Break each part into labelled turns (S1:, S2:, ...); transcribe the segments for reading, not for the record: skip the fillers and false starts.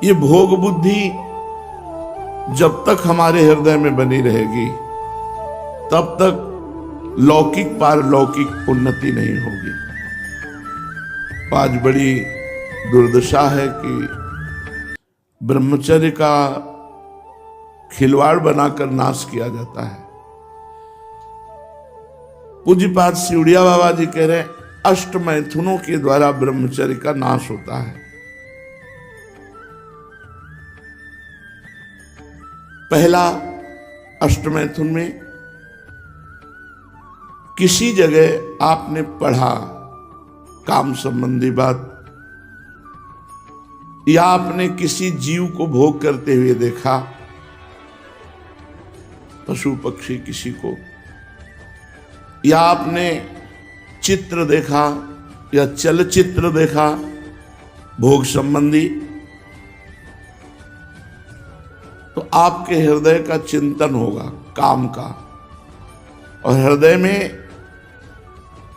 S1: ये भोग बुद्धि जब तक हमारे हृदय में बनी रहेगी तब तक लौकिक पारलौकिक उन्नति नहीं होगी। आज बड़ी दुर्दशा है कि ब्रह्मचर्य का खिलवाड़ बनाकर नाश किया जाता है। पूज्यपाद सिवड़िया बाबा जी कह रहे हैं, अष्ट मैथुनों के द्वारा ब्रह्मचर्य का नाश होता है। पहला, अष्टमैथुन में किसी जगह आपने पढ़ा काम संबंधी बात, या आपने किसी जीव को भोग करते हुए देखा, पशु पक्षी किसी को, या आपने चित्र देखा या चलचित्र देखा भोग संबंधी, तो आपके हृदय का चिंतन होगा काम का। और हृदय में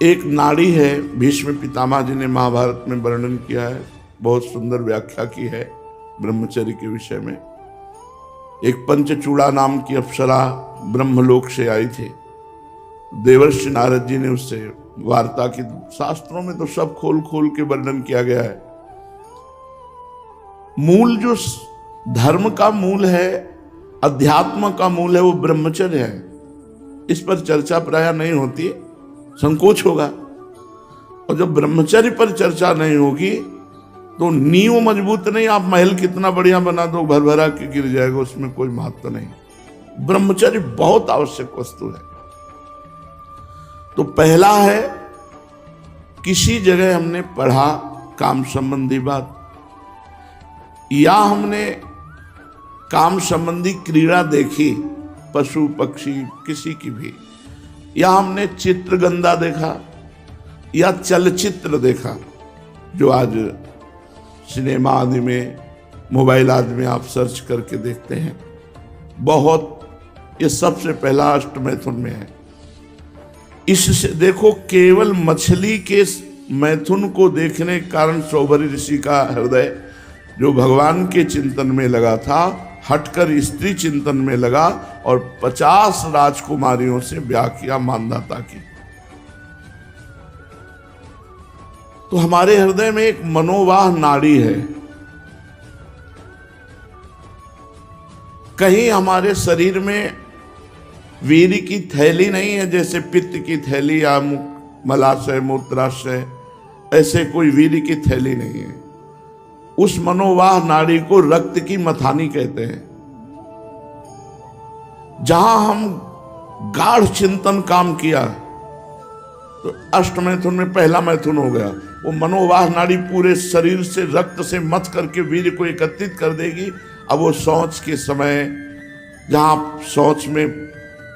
S1: एक नाड़ी है, भीष्म पितामह जी ने महाभारत में वर्णन किया है, बहुत सुंदर व्याख्या की है ब्रह्मचर्य के विषय में। एक पंचचूड़ा नाम की अप्सरा ब्रह्मलोक से आई थी, देवर्षि नारद जी ने उससे वार्ता की। शास्त्रों में तो सब खोल खोल के वर्णन किया गया है। मूल जो धर्म का मूल है, अध्यात्म का मूल है, वो ब्रह्मचर्य है। इस पर चर्चा प्राय नहीं होती, संकोच होगा। और जब ब्रह्मचर्य पर चर्चा नहीं होगी तो नींव मजबूत नहीं, आप महल कितना बढ़िया बना दो, भर भरा के गिर जाएगा, उसमें कोई महत्व नहीं। ब्रह्मचर्य बहुत आवश्यक वस्तु है। तो पहला है, किसी जगह हमने पढ़ा काम संबंधी बात, या हमने काम संबंधी क्रीड़ा देखी, पशु पक्षी किसी की भी, या हमने चित्र गंदा देखा या चलचित्र देखा, जो आज सिनेमा आदि में, मोबाइल आदि में आप सर्च करके देखते हैं बहुत। ये सबसे पहला अष्टमैथुन में है। इससे देखो, केवल मछली के मैथुन को देखने के कारण सौभरी ऋषि का हृदय जो भगवान के चिंतन में लगा था, हटकर स्त्री चिंतन में लगा और 50 राजकुमारियों से ब्याह किया मानधाता की। तो हमारे हृदय में एक मनोवाह नाड़ी है। कहीं हमारे शरीर में वीर्य की थैली नहीं है, जैसे पित्त की थैली या मलाशय मूत्राशय, ऐसे कोई वीर्य की थैली नहीं है। उस मनोवाह नाड़ी को रक्त की मथानी कहते हैं, जहां हम गाढ़ चिंतन काम किया। तो अष्टमैथुन में पहला मैथुन हो गया। वो मनोवाह नाड़ी पूरे शरीर से रक्त से मथ करके वीर्य को एकत्रित कर देगी। अब वो शौच के समय, जहां शौच में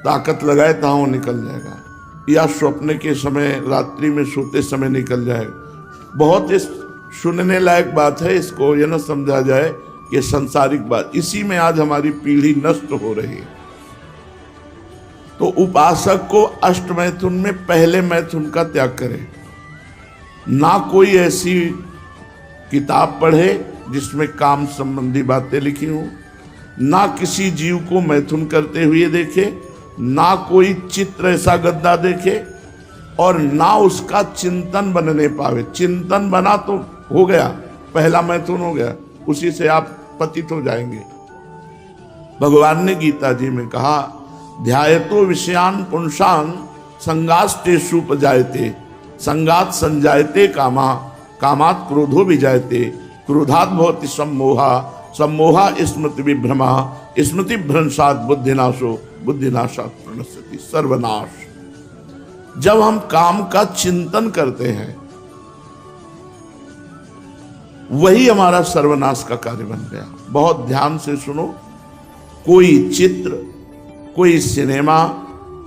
S1: ताकत लगाए तहां वो निकल जाएगा, या स्वप्न के समय, रात्रि में सोते समय निकल जाएगा। बहुत इस सुनने लायक बात है, इसको यह न समझा जाए कि संसारिक बात। इसी में आज हमारी पीढ़ी नष्ट हो रही है। तो उपासक को अष्टमैथुन में पहले मैथुन का त्याग करे। ना कोई ऐसी किताब पढ़े जिसमें काम संबंधी बातें लिखी हो, ना किसी जीव को मैथुन करते हुए देखे, ना कोई चित्र ऐसा गद्दा देखे, और ना उसका चिंतन बनने पावे। चिंतन बना तो हो गया, पहला मैथुन हो गया, उसी से आप पतित हो जाएंगे। भगवान ने गीता जी में कहा, ध्यायतो विषयान पुंसान संगास्तेषु उपजायते, संगात संजायते कामा, कामात् क्रोधो विजायते, क्रोधात् भवति सम्मोहा, सम्मोहा स्मृति विभ्रमा, स्मृति भ्रंशात् बुद्धिनाशो, बुद्धिनाशात् प्रणश्यति सर्वनाश। जब हम काम का चिंतन करते हैं, वही हमारा सर्वनाश का कार्य बन गया। बहुत ध्यान से सुनो। कोई चित्र, कोई सिनेमा,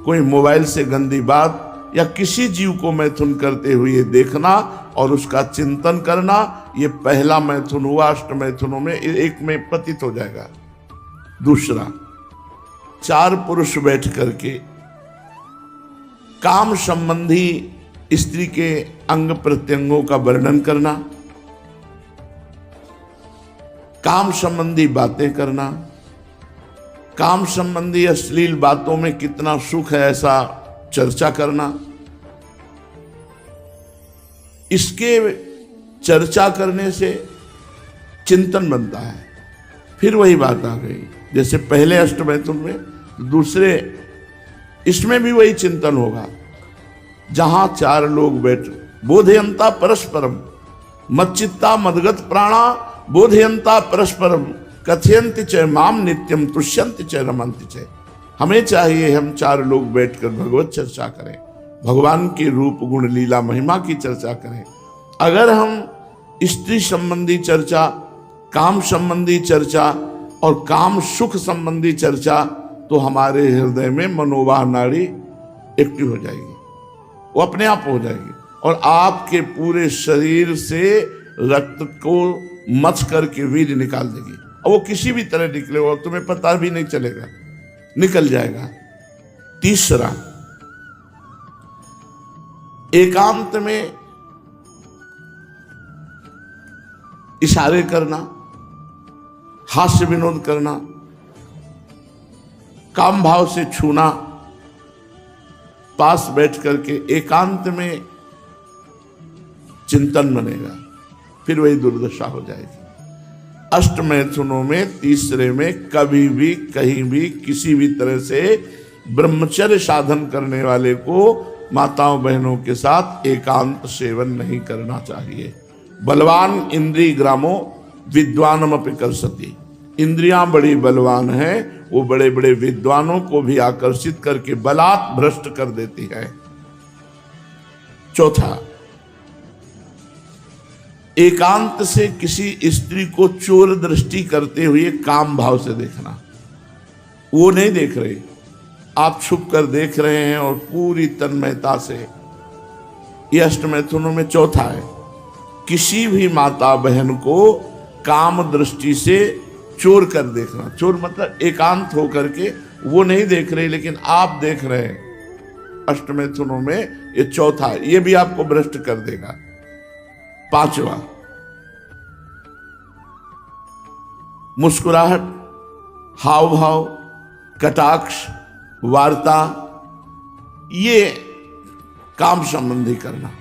S1: कोई मोबाइल से गंदी बात, या किसी जीव को मैथुन करते हुए देखना और उसका चिंतन करना, ये पहला मैथुन हुआ। अष्टमैथुनों में एक में पतित हो जाएगा। दूसरा, 4 पुरुष बैठ करके काम संबंधी स्त्री के अंग प्रत्यंगों का वर्णन करना, काम संबंधी बातें करना, काम संबंधी अश्लील बातों में कितना सुख है ऐसा चर्चा करना, इसके चर्चा करने से चिंतन बनता है। फिर वही बात आ गई, जैसे पहले अष्टमैथुन में, दूसरे इसमें भी वही चिंतन होगा। जहां चार लोग बैठ, बोधयंता परस्परम, मच्चित्ता मदगत प्राणा बोधयंता परस्परम, कथयंति च माम नित्यम तुष्यंति च रमंति च। हमें चाहिए हम चार लोग बैठकर भगवत चर्चा करें, भगवान के रूप गुण लीला महिमा की चर्चा करें। अगर हम स्त्री संबंधी चर्चा, काम संबंधी चर्चा और काम सुख संबंधी चर्चा, तो हमारे हृदय में मनोवाह नाड़ी एक्टिव हो जाएगी, वो अपने आप हो जाएगी और आपके पूरे शरीर से रक्त को मथ करके वीर्य निकाल देगी। और वो किसी भी तरह निकले और तुम्हें पता भी नहीं चलेगा, निकल जाएगा। तीसरा, एकांत में इशारे करना, हास्य विनोद करना, काम भाव से छूना, पास बैठ करके एकांत में चिंतन बनेगा, फिर वही दुर्दशा हो जाएगी। अष्टमैथुनों में तीसरे में कभी भी कहीं भी किसी भी तरह से ब्रह्मचर्य साधन करने वाले को माताओं बहनों के साथ एकांत सेवन नहीं करना चाहिए। बलवान इंद्रिय ग्रामो विद्वानमपि कर्षति, इंद्रियां बड़ी बलवान हैं, वो बड़े बड़े विद्वानों को भी आकर्षित करके बलात् भ्रष्ट कर देती है। चौथा, एकांत से किसी स्त्री को चोर दृष्टि करते हुए काम भाव से देखना, वो नहीं देख रहे, आप छुप कर देख रहे हैं और पूरी तन्मयता से। ये अष्टमैथुनों में चौथा है। किसी भी माता बहन को काम दृष्टि से चोर कर देखना, चोर मतलब एकांत होकर के वो नहीं देख रहे लेकिन आप देख रहे हैं, अष्टमैथुनों में ये चौथा, ये भी आपको भ्रष्ट कर देगा। पांचवा, मुस्कुराहट, हाव भाव, कटाक्ष, वार्ता, ये काम संबंधी करना।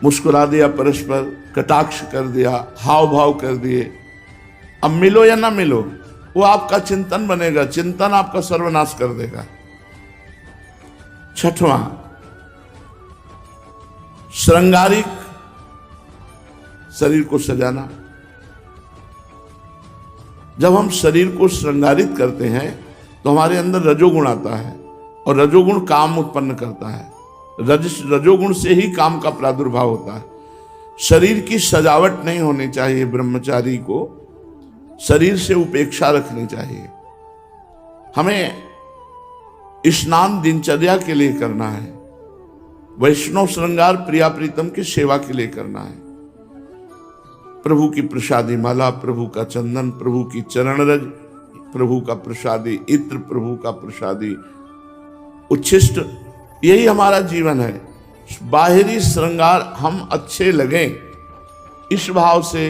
S1: मुस्कुरा दिया परस्पर, कटाक्ष कर दिया, हाव भाव कर दिए, अब मिलो या ना मिलो वो आपका चिंतन बनेगा, चिंतन आपका सर्वनाश कर देगा। छठवां, श्रृंगारिक, शरीर को सजाना। जब हम शरीर को श्रृंगारित करते हैं तो हमारे अंदर रजोगुण आता है और रजोगुण काम उत्पन्न करता है। रजोगुण से ही काम का प्रादुर्भाव होता है। शरीर की सजावट नहीं होनी चाहिए, ब्रह्मचारी को शरीर से उपेक्षा रखनी चाहिए। हमें स्नान दिनचर्या के लिए करना है, वैष्णव श्रृंगार प्रिया प्रीतम की सेवा के लिए करना है। प्रभु की प्रसादी माला, प्रभु का चंदन, प्रभु की चरण रज, प्रभु का प्रसादी इत्र, प्रभु का प्रसादी उच्छिष्ट, यही हमारा जीवन है। बाहरी श्रृंगार हम अच्छे लगें इस भाव से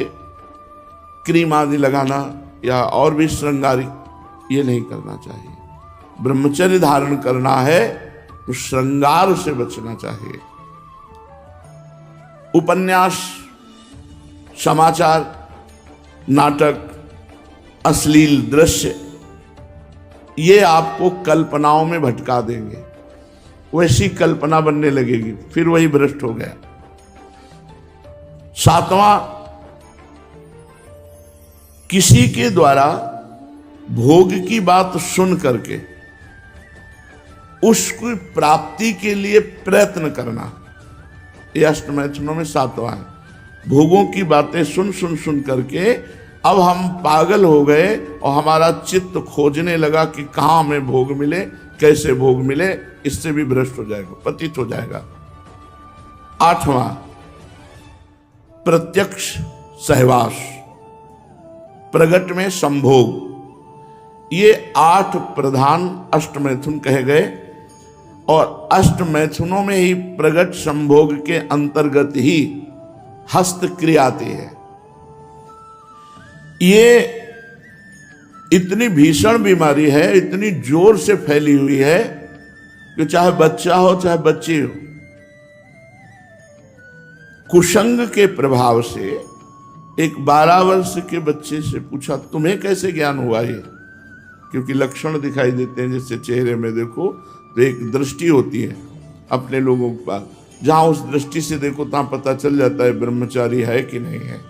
S1: क्रीम आदि लगाना या और भी श्रृंगारिक ये नहीं करना चाहिए। ब्रह्मचर्य धारण करना है तो श्रृंगार से बचना चाहिए। उपन्यास, समाचार, नाटक, अश्लील दृश्य, ये आपको कल्पनाओं में भटका देंगे, वैसी कल्पना बनने लगेगी, फिर वही भ्रष्ट हो गया। सातवां, किसी के द्वारा भोग की बात सुन करके उसकी प्राप्ति के लिए प्रयत्न करना, यह अष्टमैथुनों में सातवां है। भोगों की बातें सुन करके अब हम पागल हो गए और हमारा चित्त खोजने लगा कि कहाँ हमें भोग मिले, कैसे भोग मिले, इससे भी भ्रष्ट हो जाएगा, पतित हो जाएगा। आठवां, प्रत्यक्ष सहवास, प्रगट में संभोग। ये 8 प्रधान अष्टमैथुन कहे गए और अष्टमैथुनों में ही प्रगट संभोग के अंतर्गत ही हस्त क्रिया आती है। ये इतनी भीषण बीमारी है, इतनी जोर से फैली हुई है कि चाहे बच्चा हो चाहे बच्ची हो, कुसंग के प्रभाव से एक 12 वर्ष के बच्चे से पूछा तुम्हें कैसे ज्ञान हुआ ये, क्योंकि लक्षण दिखाई देते हैं, जैसे चेहरे में देखो तो एक दृष्टि होती है अपने लोगों के पास, जहां उस दृष्टि से देखो तहां पता चल जाता है ब्रह्मचारी है कि नहीं है।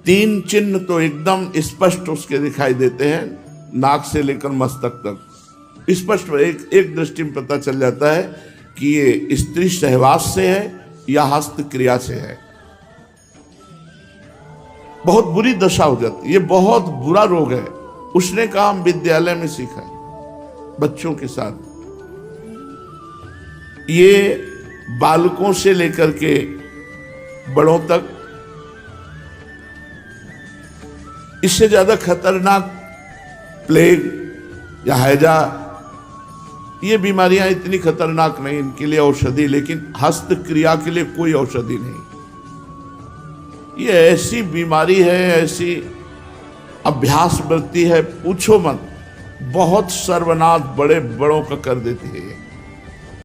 S1: 3 चिन्ह तो एकदम स्पष्ट उसके दिखाई देते हैं, नाक से लेकर मस्तक तक स्पष्ट एक दृष्टि में पता चल जाता है कि ये स्त्री सहवास से है या हस्त क्रिया से है। बहुत बुरी दशा हो जाती है, ये बहुत बुरा रोग है। उसने कहा हम विद्यालय में सीखा बच्चों के साथ, ये बालकों से लेकर के बड़ों तक, इससे ज्यादा खतरनाक प्लेग या हैजा, ये बीमारियां इतनी खतरनाक नहीं, इनके लिए औषधि, लेकिन हस्त क्रिया के लिए कोई औषधि नहीं। ये ऐसी बीमारी है, ऐसी अभ्यास वृत्ति है, पूछो मत, बहुत सर्वनाश बड़े बड़ों का कर देती है ये।